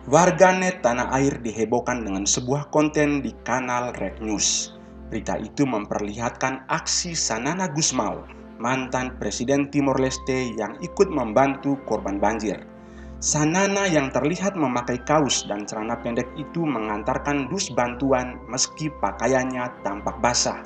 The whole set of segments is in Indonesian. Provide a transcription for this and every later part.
Warganet tanah air dihebohkan dengan sebuah konten di kanal Red News. Berita itu memperlihatkan aksi Sanana Gusmao, mantan Presiden Timor Leste yang ikut membantu korban banjir. Sanana yang terlihat memakai kaos dan celana pendek itu mengantarkan dus bantuan meski pakaiannya tampak basah.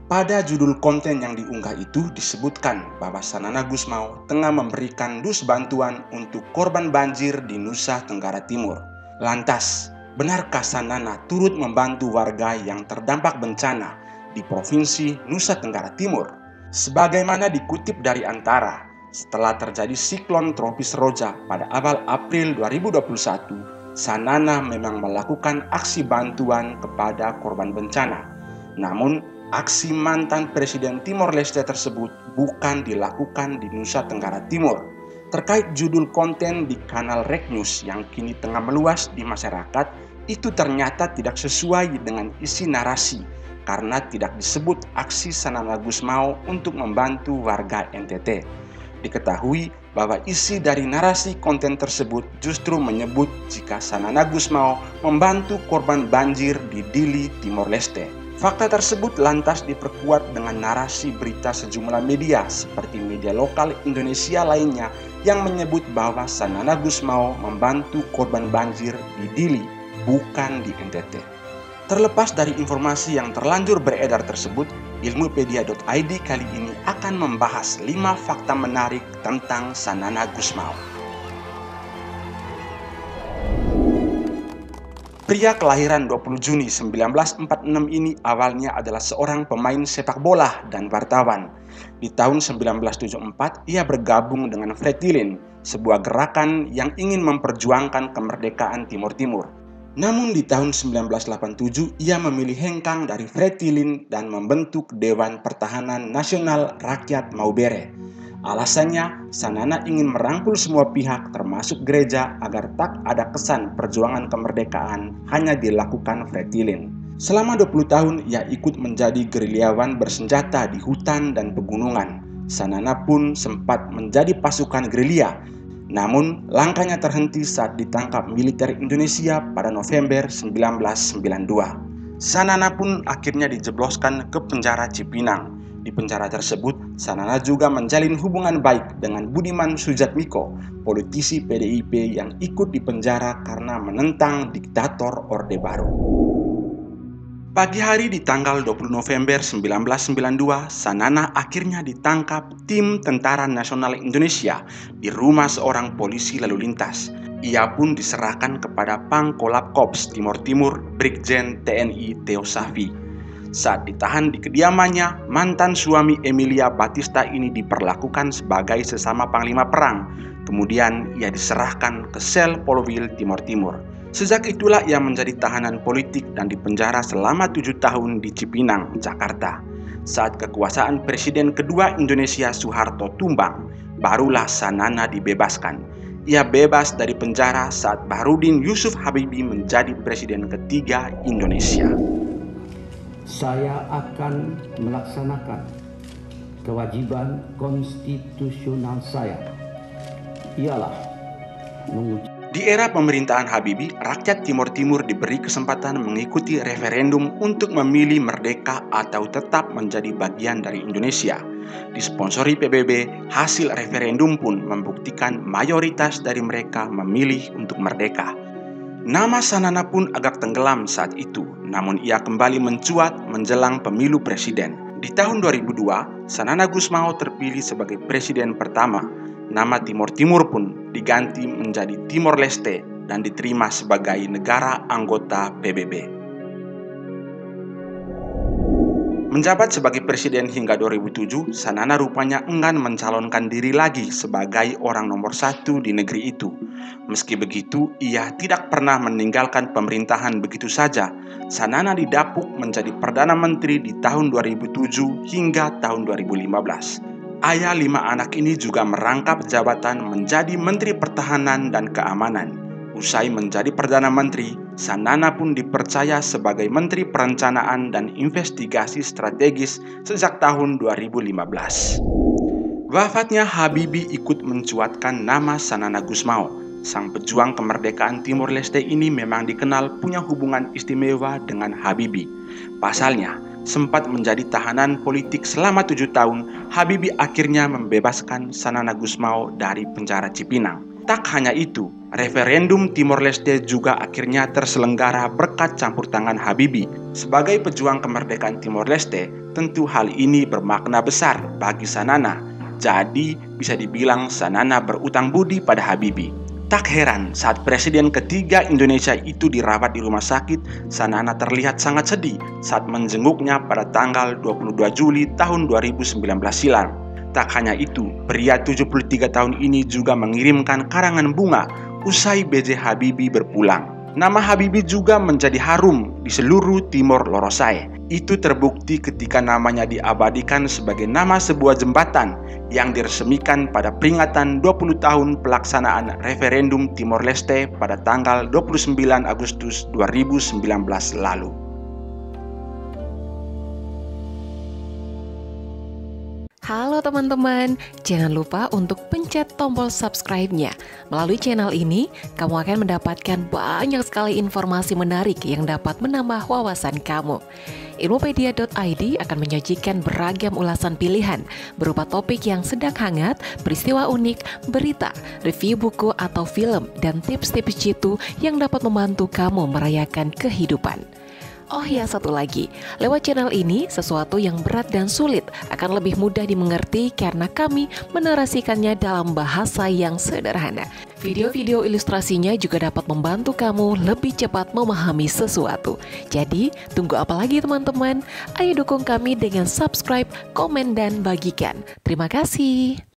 Pada judul konten yang diunggah itu disebutkan bahwa Sanana Gusmao tengah memberikan dus bantuan untuk korban banjir di Nusa Tenggara Timur. Lantas, benarkah Sanana turut membantu warga yang terdampak bencana di Provinsi Nusa Tenggara Timur? Sebagaimana dikutip dari Antara, setelah terjadi siklon tropis Roja pada awal April 2021, Sanana memang melakukan aksi bantuan kepada korban bencana. Namun, aksi mantan Presiden Timor Leste tersebut bukan dilakukan di Nusa Tenggara Timur. Terkait judul konten di kanal Red News yang kini tengah meluas di masyarakat, itu ternyata tidak sesuai dengan isi narasi karena tidak disebut aksi Sanana Gusmao untuk membantu warga NTT. Diketahui bahwa isi dari narasi konten tersebut justru menyebut jika Sanana Gusmao membantu korban banjir di Dili, Timor Leste. Fakta tersebut lantas diperkuat dengan narasi berita sejumlah media seperti media lokal Indonesia lainnya yang menyebut bahwa Sanana Gusmao membantu korban banjir di Dili, bukan di NTT. Terlepas dari informasi yang terlanjur beredar tersebut, Ilmupedia.id kali ini akan membahas 5 fakta menarik tentang Sanana Gusmao. Pria kelahiran 20 Juni 1946 ini awalnya adalah seorang pemain sepak bola dan wartawan. Di tahun 1974, ia bergabung dengan Fretilin, sebuah gerakan yang ingin memperjuangkan kemerdekaan Timor Timur. Namun di tahun 1987, ia memilih hengkang dari Fretilin dan membentuk Dewan Pertahanan Nasional Rakyat Maubere. Alasannya, Sanana ingin merangkul semua pihak termasuk gereja agar tak ada kesan perjuangan kemerdekaan hanya dilakukan Fretilin. Selama 20 tahun ia ikut menjadi gerilyawan bersenjata di hutan dan pegunungan. Sanana pun sempat menjadi pasukan gerilya. Namun, langkahnya terhenti saat ditangkap militer Indonesia pada November 1992. Sanana pun akhirnya dijebloskan ke penjara Cipinang. Di penjara tersebut, Sanana juga menjalin hubungan baik dengan Budiman Sujatmiko, politisi PDIP yang ikut di penjara karena menentang diktator Orde Baru. Pagi hari di tanggal 20 November 1992, Sanana akhirnya ditangkap tim Tentara Nasional Indonesia di rumah seorang polisi lalu lintas. Ia pun diserahkan kepada Pangkolap Korps Timor Timur Brigjen TNI Theo Safi. Saat ditahan di kediamannya, mantan suami Emilia Batista ini diperlakukan sebagai sesama panglima perang. Kemudian ia diserahkan ke sel Polwil Timor Timur. Sejak itulah ia menjadi tahanan politik dan dipenjara selama 7 tahun di Cipinang, Jakarta. Saat kekuasaan Presiden kedua Indonesia Soeharto tumbang, barulah Sanana dibebaskan. Ia bebas dari penjara saat Bahrudin Yusuf Habibie menjadi Presiden ketiga Indonesia. Saya akan melaksanakan kewajiban konstitusional saya, ialah Di era pemerintahan Habibie, rakyat Timor Timur diberi kesempatan mengikuti referendum untuk memilih merdeka atau tetap menjadi bagian dari Indonesia. Disponsori PBB, hasil referendum pun membuktikan mayoritas dari mereka memilih untuk merdeka. Nama Sanana pun agak tenggelam saat itu, namun ia kembali mencuat menjelang pemilu presiden. Di tahun 2002, Sanana Gusmao terpilih sebagai presiden pertama. Nama Timor Timur pun diganti menjadi Timor Leste dan diterima sebagai negara anggota PBB. Menjabat sebagai presiden hingga 2007, Sanana rupanya enggan mencalonkan diri lagi sebagai orang nomor 1 di negeri itu. Meski begitu, ia tidak pernah meninggalkan pemerintahan begitu saja. Sanana didapuk menjadi Perdana Menteri di tahun 2007 hingga tahun 2015. Ayah 5 anak ini juga merangkap jabatan menjadi Menteri Pertahanan dan Keamanan. Usai menjadi Perdana Menteri, Sanana pun dipercaya sebagai Menteri Perencanaan dan Investigasi Strategis sejak tahun 2015. Wafatnya Habibie ikut mencuatkan nama Sanana Gusmao. sang pejuang kemerdekaan Timor Leste ini memang dikenal punya hubungan istimewa dengan Habibie. Pasalnya, sempat menjadi tahanan politik selama 7 tahun, Habibie akhirnya membebaskan Xanana Gusmao dari penjara Cipinang. Tak hanya itu, referendum Timor Leste juga akhirnya terselenggara berkat campur tangan Habibie. Sebagai pejuang kemerdekaan Timor Leste, tentu hal ini bermakna besar bagi Xanana. Jadi, bisa dibilang Xanana berutang budi pada Habibie. Tak heran saat Presiden ketiga Indonesia itu dirawat di rumah sakit, Xanana terlihat sangat sedih saat menjenguknya pada tanggal 22 Juli tahun 2019 silam. Tak hanya itu, pria 73 tahun ini juga mengirimkan karangan bunga usai B.J. Habibie berpulang. Nama Habibie juga menjadi harum di seluruh Timor Loro'sae. Itu terbukti ketika namanya diabadikan sebagai nama sebuah jembatan yang diresmikan pada peringatan 20 tahun pelaksanaan referendum Timor Leste pada tanggal 29 Agustus 2019 lalu. Halo teman-teman, jangan lupa untuk pencet tombol subscribe-nya. Melalui channel ini, kamu akan mendapatkan banyak sekali informasi menarik yang dapat menambah wawasan kamu. Ilmupedia.id akan menyajikan beragam ulasan pilihan berupa topik yang sedang hangat, peristiwa unik, berita, review buku atau film, dan tips-tips jitu yang dapat membantu kamu merayakan kehidupan. Oh ya, satu lagi, lewat channel ini sesuatu yang berat dan sulit akan lebih mudah dimengerti karena kami menarasikannya dalam bahasa yang sederhana. Video-video ilustrasinya juga dapat membantu kamu lebih cepat memahami sesuatu. Jadi, tunggu apa lagi teman-teman? Ayo dukung kami dengan subscribe, komen, dan bagikan. Terima kasih.